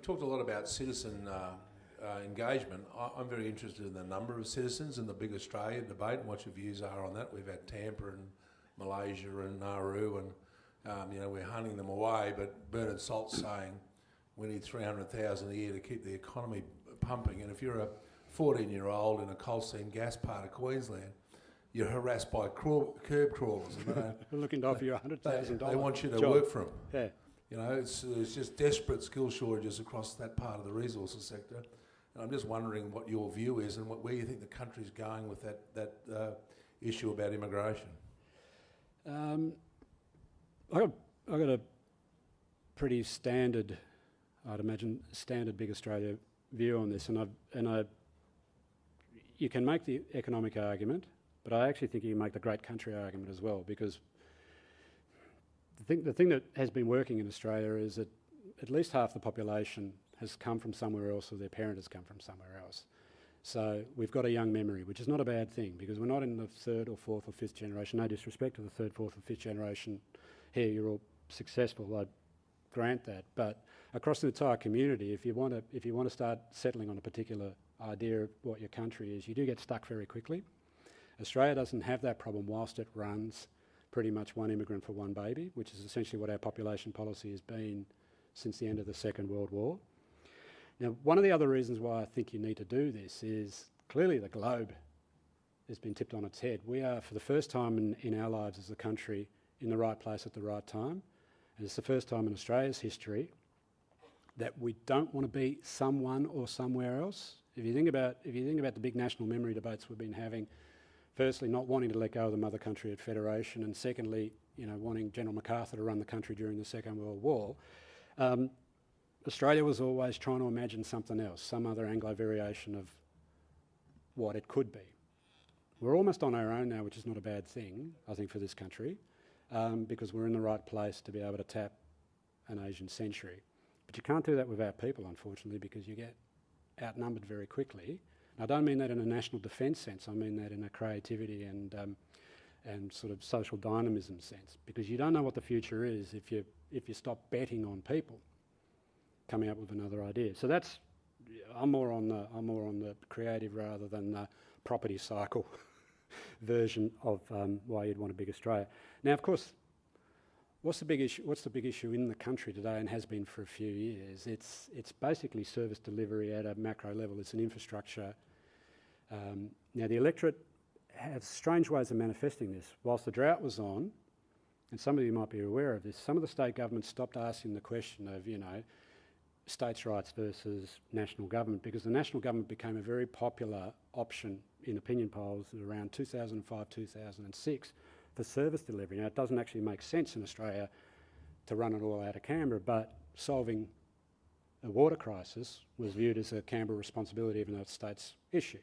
we've talked a lot about citizen engagement. I'm very interested in the number of citizens in the big Australia debate and what your views are on that. We've had Tampa and Malaysia and Nauru and, we're hunting them away, but Bernard Salt's saying we need 300,000 a year to keep the economy pumping. And if you're a 14-year-old in a coal seam gas part of Queensland, you're harassed by curb crawlers. And they're looking to offer you $100,000. They want you to work for them. Yeah. It's just desperate skill shortages across that part of the resources sector. And I'm just wondering what your view is and where you think the country's going with that issue about immigration. I got a pretty standard, I'd imagine, standard big Australia view on this, and you can make the economic argument, but I actually think you can make the great country argument as well, because the thing that has been working in Australia is that at least half the population has come from somewhere else, or their parent has come from somewhere else. So we've got a young memory, which is not a bad thing, because we're not in the third or fourth or fifth generation. No disrespect to the third, fourth or fifth generation here, you're all successful, I grant that. But across the entire community, if you want to start settling on a particular idea of what your country is, you do get stuck very quickly. Australia doesn't have that problem whilst it runs pretty much one immigrant for one baby, which is essentially what our population policy has been since the end of the Second World War. Now, one of the other reasons why I think you need to do this is clearly the globe has been tipped on its head. We are, for the first time in our lives as a country, in the right place at the right time. And it's the first time in Australia's history that we don't want to be someone or somewhere else. If you think about the big national memory debates we've been having, firstly, not wanting to let go of the mother country at federation, and secondly, wanting General MacArthur to run the country during the Second World War, Australia was always trying to imagine something else, some other Anglo variation of what it could be. We're almost on our own now, which is not a bad thing, I think, for this country, because we're in the right place to be able to tap an Asian century. But you can't do that without people, unfortunately, because you get outnumbered very quickly. And I don't mean that in a national defence sense, I mean that in a creativity and sort of social dynamism sense, because you don't know what the future is if you stop betting on people coming up with another idea. So I'm more on the creative rather than the property cycle version of why you'd want a big Australia. Now, of course, what's the big issue in the country today and has been for a few years? It's basically service delivery at a macro level. It's an infrastructure. Now, the electorate have strange ways of manifesting this. Whilst the drought was on, and some of you might be aware of this, some of the state governments stopped asking the question of, states' rights versus national government, because the national government became a very popular option in opinion polls around 2005, 2006 for service delivery. Now, it doesn't actually make sense in Australia to run it all out of Canberra, but solving a water crisis was viewed as a Canberra responsibility, even though it's a state's issue.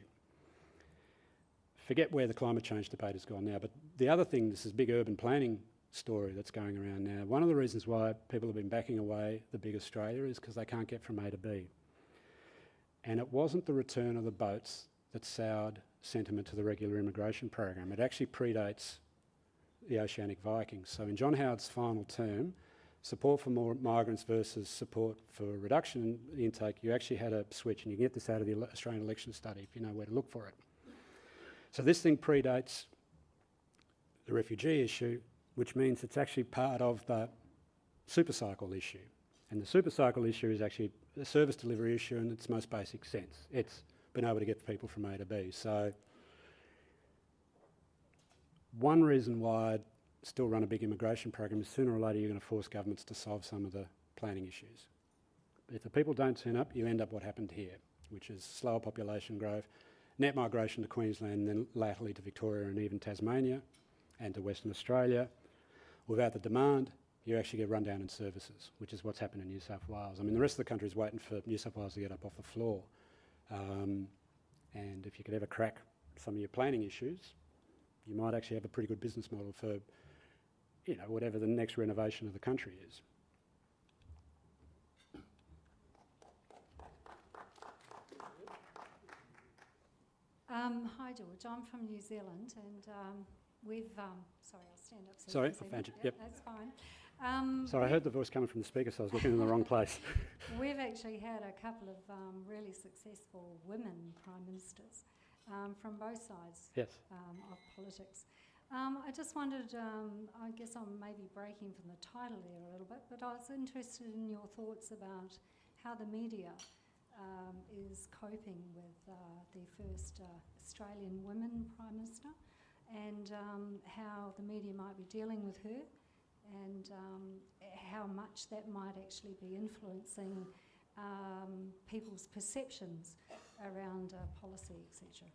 Forget where the climate change debate has gone now, but the other thing, this is big urban planning story that's going around now. One of the reasons why people have been backing away the big Australia is because they can't get from A to B. And it wasn't the return of the boats that soured sentiment to the regular immigration program. It actually predates the Oceanic Vikings. So in John Howard's final term, support for more migrants versus support for a reduction in intake, you actually had a switch, and you can get this out of the Australian election study if you know where to look for it. So this thing predates the refugee issue, which means it's actually part of the supercycle issue. And the supercycle issue is actually a service delivery issue in its most basic sense. It's been able to get people from A to B. So one reason why I'd still run a big immigration program is sooner or later you're going to force governments to solve some of the planning issues. If the people don't turn up, you end up what happened here, which is slower population growth, net migration to Queensland, and then latterly to Victoria and even Tasmania and to Western Australia. Without the demand, you actually get run down in services, which is what's happened in New South Wales. I mean, the rest of the country is waiting for New South Wales to get up off the floor. And if you could ever crack some of your planning issues, you might actually have a pretty good business model for, whatever the next renovation of the country is. Hi, George. I'm from New Zealand, and we've... sorry, I'll stand up. So sorry, I found you. Yep, that's fine. Sorry, I heard the voice coming from the speaker, so I was looking in the wrong place. We've actually had a couple of really successful women prime ministers from both sides Yes. of politics. I just wondered, I guess I'm maybe breaking from the title there a little bit, but I was interested in your thoughts about how the media is coping with the first Australian women prime minister, and how the media might be dealing with her, and how much that might actually be influencing people's perceptions around policy, etc.